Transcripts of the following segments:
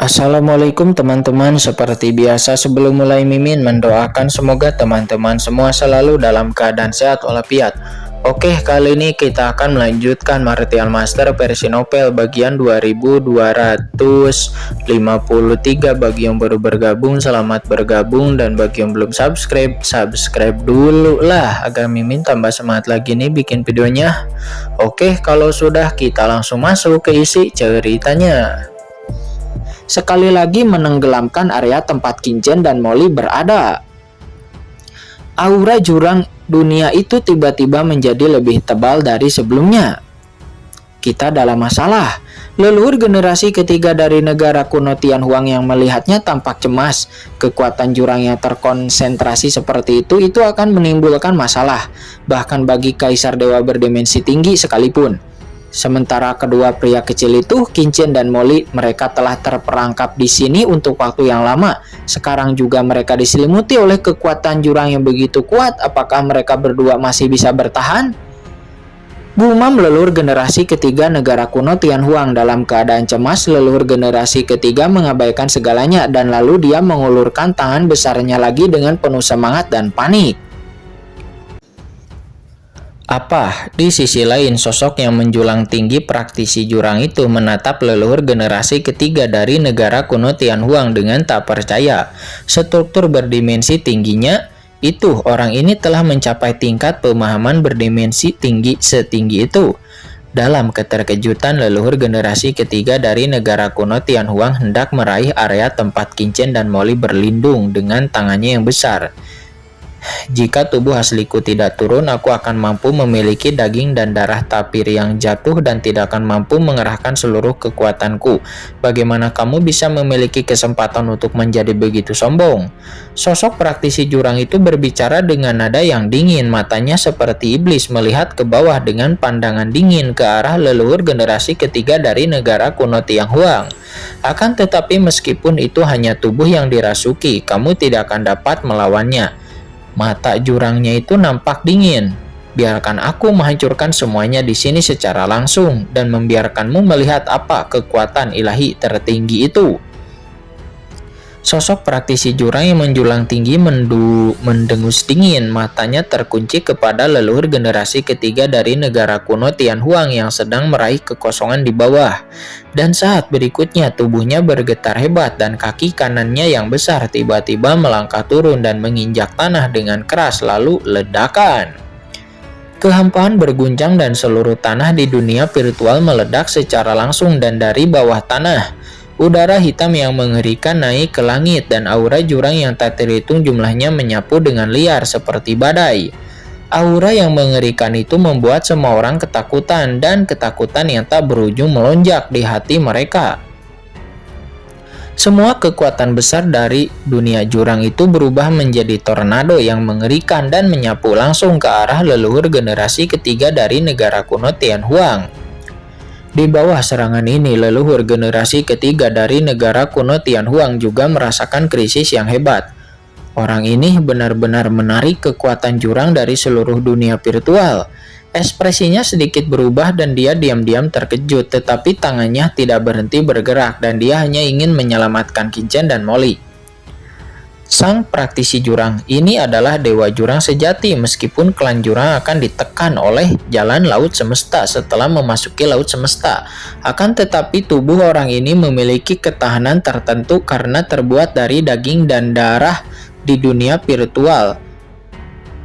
Assalamualaikum teman-teman, seperti biasa sebelum mulai Mimin mendoakan semoga teman-teman semua selalu dalam keadaan sehat walafiat. Oke, kali ini kita akan melanjutkan Martial Master versi novel bagian 2253. Bagi yang baru bergabung, selamat bergabung, dan bagi yang belum subscribe dulu lah agar Mimin tambah semangat lagi nih bikin videonya. Oke, kalau sudah kita langsung masuk ke isi ceritanya. Sekali lagi menenggelamkan area tempat Kinjen dan Molly berada. Aura jurang dunia itu tiba-tiba menjadi lebih tebal dari sebelumnya. Kita dalam masalah. Leluhur generasi ketiga dari negara kuno Tianhuang yang melihatnya tampak cemas. Kekuatan jurang yang terkonsentrasi seperti itu akan menimbulkan masalah, bahkan bagi kaisar dewa berdimensi tinggi sekalipun. Sementara kedua pria kecil itu, Kinjen dan Molly, mereka telah terperangkap di sini untuk waktu yang lama. Sekarang juga mereka diselimuti oleh kekuatan jurang yang begitu kuat. Apakah mereka berdua masih bisa bertahan? Gumam leluhur generasi ketiga negara kuno Tianhuang. Dalam keadaan cemas, leluhur generasi ketiga mengabaikan segalanya dan lalu dia mengulurkan tangan besarnya lagi dengan penuh semangat dan panik. Di sisi lain, sosok yang menjulang tinggi praktisi jurang itu menatap leluhur generasi ketiga dari negara kuno Tianhuang dengan tak percaya. Struktur berdimensi tingginya itu, orang ini telah mencapai tingkat pemahaman berdimensi tinggi setinggi itu. Dalam keterkejutan, leluhur generasi ketiga dari negara kuno Tianhuang hendak meraih area tempat Kinjen dan Molly berlindung dengan tangannya yang besar. Jika tubuh asliku tidak turun, aku akan mampu memiliki daging dan darah tapir yang jatuh dan tidak akan mampu mengerahkan seluruh kekuatanku. Bagaimana kamu bisa memiliki kesempatan untuk menjadi begitu sombong? Sosok praktisi jurang itu berbicara dengan nada yang dingin, matanya seperti iblis melihat ke bawah dengan pandangan dingin ke arah leluhur generasi ketiga dari negara kuno Tianhuang. Akan tetapi meskipun itu hanya tubuh yang dirasuki, kamu tidak akan dapat melawannya. Mata jurangnya itu nampak dingin. Biarkan aku menghancurkan semuanya di sini secara langsung dan membiarkanmu melihat apa kekuatan ilahi tertinggi itu. Sosok praktisi jurang yang menjulang tinggi mendengus dingin, matanya terkunci kepada leluhur generasi ketiga dari negara kuno Tianhuang yang sedang meraih kekosongan di bawah. Dan saat berikutnya tubuhnya bergetar hebat dan kaki kanannya yang besar tiba-tiba melangkah turun dan menginjak tanah dengan keras, lalu ledakan. Kehampaan berguncang dan seluruh tanah di dunia virtual meledak secara langsung, dan dari bawah tanah udara hitam yang mengerikan naik ke langit dan aura jurang yang tak terhitung jumlahnya menyapu dengan liar seperti badai. Aura yang mengerikan itu membuat semua orang ketakutan, dan ketakutan yang tak berujung melonjak di hati mereka. Semua kekuatan besar dari dunia jurang itu berubah menjadi tornado yang mengerikan dan menyapu langsung ke arah leluhur generasi ketiga dari negara kuno Tianhuang. Di bawah serangan ini, leluhur generasi ketiga dari negara kuno Tianhuang juga merasakan krisis yang hebat. Orang ini benar-benar menarik kekuatan jurang dari seluruh dunia virtual. Ekspresinya sedikit berubah dan dia diam-diam terkejut, tetapi tangannya tidak berhenti bergerak dan dia hanya ingin menyelamatkan Kinjen dan Molly. Sang praktisi jurang ini adalah dewa jurang sejati, meskipun klan jurang akan ditekan oleh jalan laut semesta setelah memasuki laut semesta. Akan tetapi tubuh orang ini memiliki ketahanan tertentu karena terbuat dari daging dan darah di dunia virtual.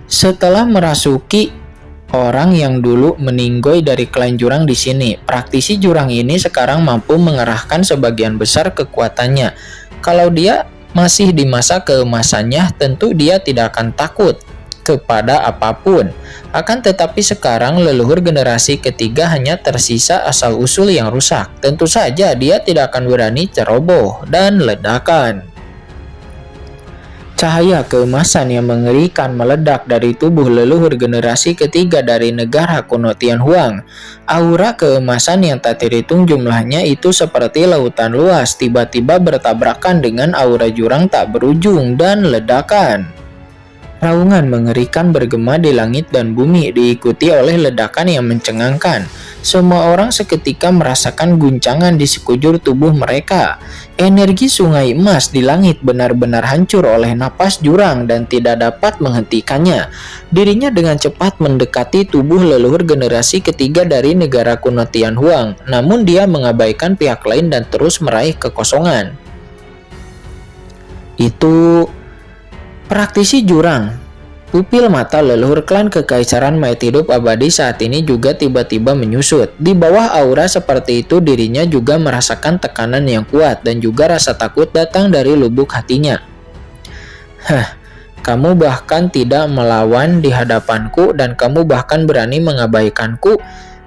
Setelah merasuki orang yang dulu meninggoy dari klan jurang di sini, praktisi jurang ini sekarang mampu mengerahkan sebagian besar kekuatannya. Kalau dia masih di masa keemasannya, tentu dia tidak akan takut kepada apapun. Akan tetapi sekarang leluhur generasi ketiga hanya tersisa asal-usul yang rusak. Tentu saja dia tidak akan berani ceroboh dan ledakan. Cahaya keemasan yang mengerikan meledak dari tubuh leluhur generasi ketiga dari negara kuno Tianhuang. Aura keemasan yang tak terhitung jumlahnya itu seperti lautan luas tiba-tiba bertabrakan dengan aura jurang tak berujung dan ledakan. Raungan mengerikan bergema di langit dan bumi diikuti oleh ledakan yang mencengangkan. Semua orang seketika merasakan guncangan di sekujur tubuh mereka. Energi sungai emas di langit benar-benar hancur oleh napas jurang dan tidak dapat menghentikannya. Dirinya dengan cepat mendekati tubuh leluhur generasi ketiga dari negara kuno Tianhuang, namun dia mengabaikan pihak lain dan terus meraih kekosongan. Itu praktisi jurang. Pupil mata leluhur klan Kekaisaran Mayat Hidup Abadi saat ini juga tiba-tiba menyusut. Di bawah aura seperti itu, dirinya juga merasakan tekanan yang kuat dan juga rasa takut datang dari lubuk hatinya. Kamu bahkan tidak melawan di hadapanku dan kamu bahkan berani mengabaikanku.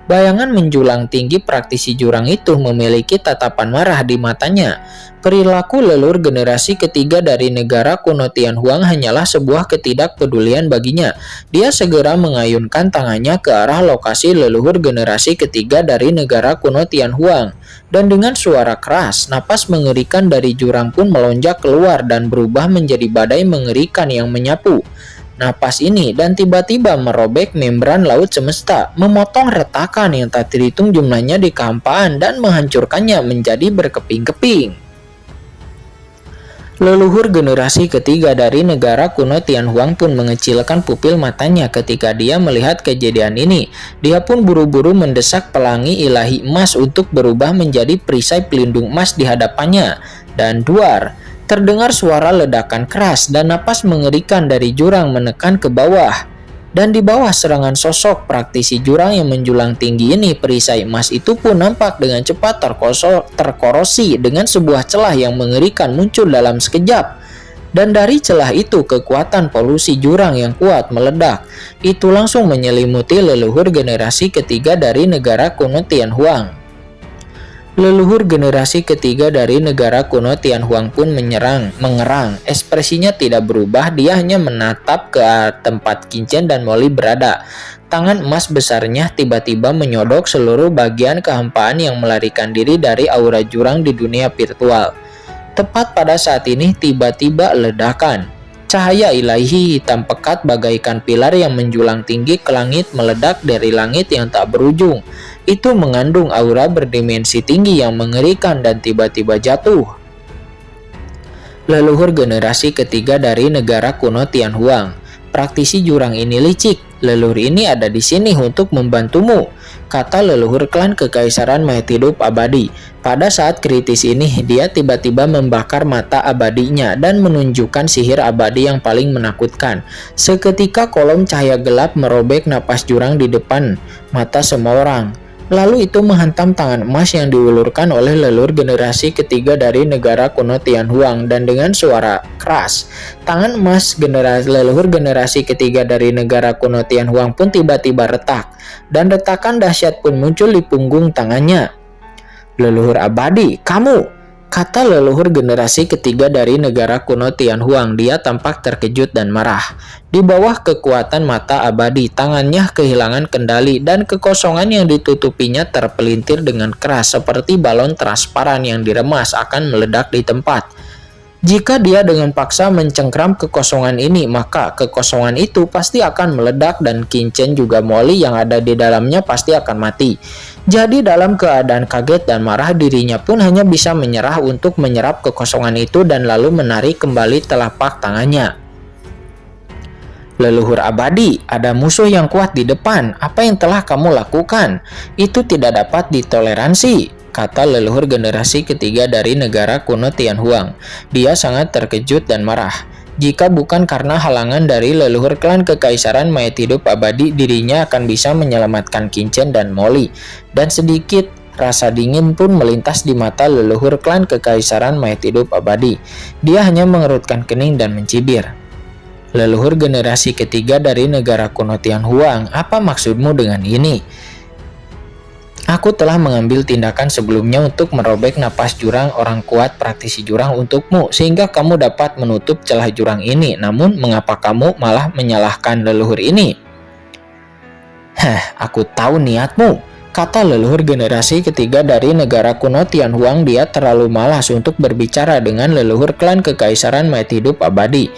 Bayangan menjulang tinggi praktisi jurang itu memiliki tatapan marah di matanya. Perilaku leluhur generasi ketiga dari negara kuno Tianhuang hanyalah sebuah ketidakpedulian baginya. Dia segera mengayunkan tangannya ke arah lokasi leluhur generasi ketiga dari negara kuno Tianhuang. Dan dengan suara keras, napas mengerikan dari jurang pun melonjak keluar dan berubah menjadi badai mengerikan yang menyapu. Napas ini dan tiba-tiba merobek membran laut semesta, memotong retakan yang tak terhitung jumlahnya di kehampaan dan menghancurkannya menjadi berkeping-keping. Leluhur generasi ketiga dari negara kuno Tianhuang pun mengecilkan pupil matanya ketika dia melihat kejadian ini. Dia pun buru-buru mendesak pelangi ilahi emas untuk berubah menjadi perisai pelindung emas di hadapannya. Dan duar, terdengar suara ledakan keras dan napas mengerikan dari jurang menekan ke bawah. Dan di bawah serangan sosok praktisi jurang yang menjulang tinggi ini, perisai emas itu pun nampak dengan cepat terkorosi dengan sebuah celah yang mengerikan muncul dalam sekejap. Dan dari celah itu kekuatan polusi jurang yang kuat meledak. Itu langsung menyelimuti leluhur generasi ketiga dari negara kuno Tianhuang. Leluhur generasi ketiga dari negara kuno Tianhuang pun mengerang. Ekspresinya tidak berubah, dia hanya menatap ke tempat Qinchen dan Molly berada. Tangan emas besarnya tiba-tiba menyodok seluruh bagian kehampaan yang melarikan diri dari aura jurang di dunia virtual. Tepat pada saat ini tiba-tiba ledakan. Cahaya ilahi hitam pekat bagaikan pilar yang menjulang tinggi ke langit meledak dari langit yang tak berujung. Itu mengandung aura berdimensi tinggi yang mengerikan dan tiba-tiba jatuh. Leluhur generasi ketiga dari negara kuno Tianhuang. Praktisi jurang ini licik. Leluhur ini ada di sini untuk membantumu, kata leluhur klan Kekaisaran Mayat Hidup Abadi. Pada saat kritis ini, dia tiba-tiba membakar mata abadinya dan menunjukkan sihir abadi yang paling menakutkan. Seketika kolom cahaya gelap merobek napas jurang di depan mata semua orang. Lalu itu menghantam tangan emas yang diulurkan oleh leluhur generasi ketiga dari negara kuno Tianhuang dan dengan suara keras, tangan emas leluhur generasi ketiga dari negara kuno Tianhuang pun tiba-tiba retak dan retakan dahsyat pun muncul di punggung tangannya. Leluhur abadi, kamu! Kata leluhur generasi ketiga dari negara kuno Tianhuang. Dia tampak terkejut dan marah. Di bawah kekuatan mata abadi, tangannya kehilangan kendali dan kekosongan yang ditutupinya terpelintir dengan keras seperti balon transparan yang diremas akan meledak di tempat. Jika dia dengan paksa mencengkram kekosongan ini, maka kekosongan itu pasti akan meledak dan Qinchen juga Molly yang ada di dalamnya pasti akan mati. Jadi dalam keadaan kaget dan marah, dirinya pun hanya bisa menyerah untuk menyerap kekosongan itu dan lalu menarik kembali telapak tangannya. Leluhur abadi, ada musuh yang kuat di depan. Apa yang telah kamu lakukan? Itu tidak dapat ditoleransi, kata leluhur generasi ketiga dari negara kuno Tianhuang. Dia sangat terkejut dan marah. Jika bukan karena halangan dari leluhur klan Kekaisaran Mayat Hidup Abadi, dirinya akan bisa menyelamatkan Qinchen dan Molly. Dan sedikit rasa dingin pun melintas di mata leluhur klan Kekaisaran Mayat Hidup Abadi. Dia hanya mengerutkan kening dan mencibir. Leluhur generasi ketiga dari negara kuno Tianhuang, apa maksudmu dengan ini? Aku telah mengambil tindakan sebelumnya untuk merobek napas jurang orang kuat praktisi jurang untukmu, sehingga kamu dapat menutup celah jurang ini. Namun, mengapa kamu malah menyalahkan leluhur ini? Aku tahu niatmu, kata leluhur generasi ketiga dari negara kuno Tianhuang. Dia terlalu malas untuk berbicara dengan leluhur klan Kekaisaran Mayat Hidup Abadi.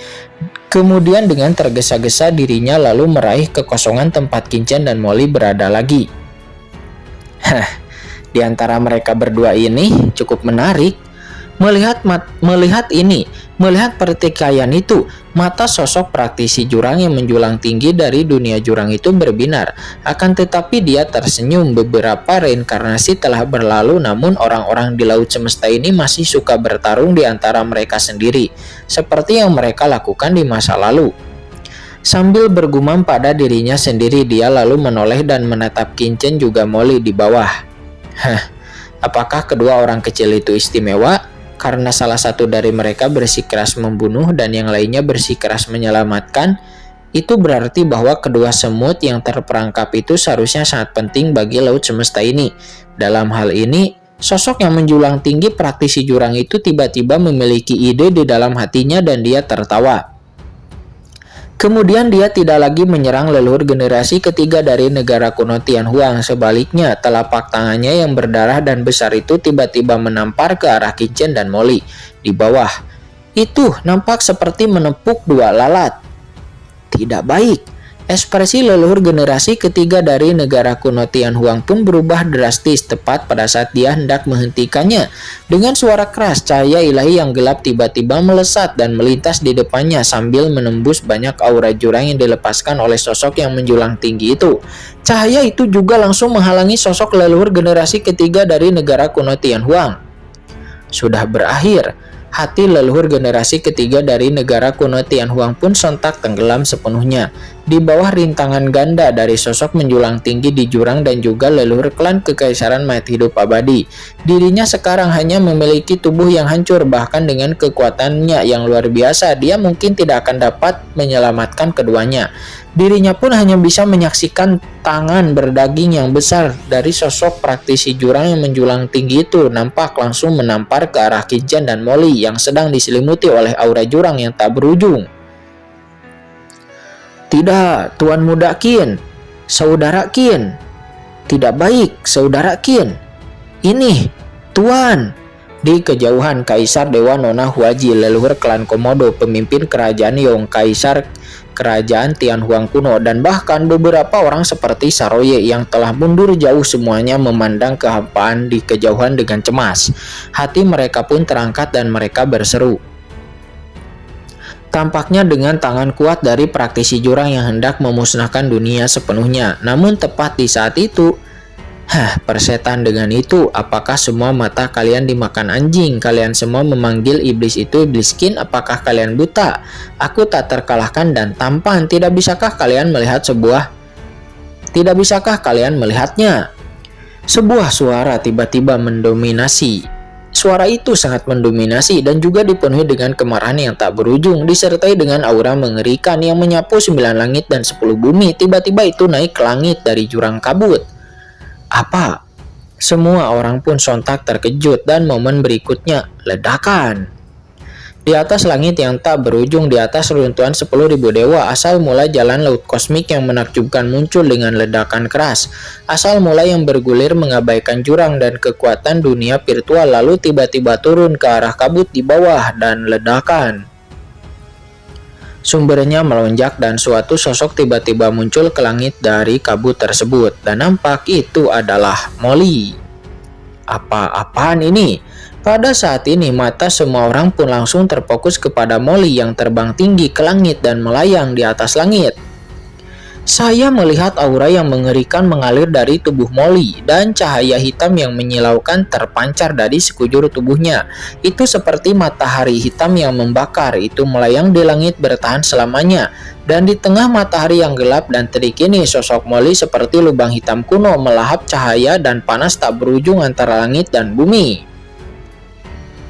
Kemudian dengan tergesa-gesa dirinya lalu meraih kekosongan tempat Qinchen dan Molly berada lagi. Di antara mereka berdua ini cukup menarik. Melihat pertikaian itu, mata sosok praktisi jurang yang menjulang tinggi dari dunia jurang itu berbinar. Akan tetapi dia tersenyum. Beberapa reinkarnasi telah berlalu, namun orang-orang di laut semesta ini masih suka bertarung di antara mereka sendiri, seperti yang mereka lakukan di masa lalu. Sambil bergumam pada dirinya sendiri, dia lalu menoleh dan menatap Qin-chen juga Molly di bawah. Apakah kedua orang kecil itu istimewa? Karena salah satu dari mereka bersikeras membunuh dan yang lainnya bersikeras menyelamatkan, itu berarti bahwa kedua semut yang terperangkap itu seharusnya sangat penting bagi laut semesta ini. Dalam hal ini, sosok yang menjulang tinggi praktisi jurang itu tiba-tiba memiliki ide di dalam hatinya dan dia tertawa. Kemudian dia tidak lagi menyerang leluhur generasi ketiga dari negara kuno Tianhuang. Sebaliknya, telapak tangannya yang berdarah dan besar itu tiba-tiba menampar ke arah Qin-chen dan Molly di bawah. Itu nampak seperti menepuk dua lalat. Tidak baik. Ekspresi leluhur generasi ketiga dari negara kuno Tianhuang pun berubah drastis tepat pada saat dia hendak menghentikannya. Dengan suara keras, cahaya ilahi yang gelap tiba-tiba melesat dan melintas di depannya sambil menembus banyak aura jurang yang dilepaskan oleh sosok yang menjulang tinggi itu. Cahaya itu juga langsung menghalangi sosok leluhur generasi ketiga dari negara kuno Tianhuang. Sudah berakhir. Hati leluhur generasi ketiga dari negara kuno Tianhuang pun sontak tenggelam sepenuhnya. Di bawah rintangan ganda dari sosok menjulang tinggi di jurang dan juga leluhur klan kekaisaran mayat hidup abadi, dirinya sekarang hanya memiliki tubuh yang hancur. Bahkan dengan kekuatannya yang luar biasa, dia mungkin tidak akan dapat menyelamatkan keduanya. Dirinya pun hanya bisa menyaksikan tangan berdaging yang besar dari sosok praktisi jurang yang menjulang tinggi itu nampak langsung menampar ke arah Qin-chen dan Molly yang sedang diselimuti oleh aura jurang yang tak berujung. Tidak, Tuan Muda Qin, Saudara Qin. Tidak baik, Saudara Qin. Ini, Tuan. Di kejauhan, Kaisar Dewa Nona Huaji, leluhur klan Komodo, pemimpin kerajaan Yong, Kaisar kerajaan Tianhuang kuno, dan bahkan beberapa orang seperti Saroye yang telah mundur jauh semuanya memandang kehampaan di kejauhan dengan cemas. Hati mereka pun terangkat dan mereka berseru. Tampaknya dengan tangan kuat dari praktisi jurang yang hendak memusnahkan dunia sepenuhnya. Namun tepat di saat itu, persetan dengan itu, apakah semua mata kalian dimakan anjing? Kalian semua memanggil iblis itu iblis Qin, apakah kalian buta? Aku tak terkalahkan dan tampan, tidak bisakah kalian melihatnya? Sebuah suara tiba-tiba mendominasi. Suara itu sangat mendominasi dan juga dipenuhi dengan kemarahan yang tak berujung, disertai dengan aura mengerikan yang menyapu 9 langit dan 10 bumi. Tiba-tiba itu naik ke langit dari jurang kabut. Apa? Semua orang pun sontak terkejut dan momen berikutnya, ledakan. Di atas langit yang tak berujung, di atas runtuhan 10.000 dewa, asal mula jalan laut kosmik yang menakjubkan muncul dengan ledakan keras. Asal mula yang bergulir mengabaikan jurang dan kekuatan dunia virtual, lalu tiba-tiba turun ke arah kabut di bawah dan ledakan. Sumbernya melonjak dan suatu sosok tiba-tiba muncul ke langit dari kabut tersebut, dan nampak itu adalah Molly. Apa-apaan ini? Pada saat ini mata semua orang pun langsung terfokus kepada Molly yang terbang tinggi ke langit dan melayang di atas langit. Saya melihat aura yang mengerikan mengalir dari tubuh Molly dan cahaya hitam yang menyilaukan terpancar dari sekujur tubuhnya. Itu seperti matahari hitam yang membakar, itu melayang di langit bertahan selamanya. Dan di tengah matahari yang gelap dan terik ini, sosok Molly seperti lubang hitam kuno melahap cahaya dan panas tak berujung antara langit dan bumi.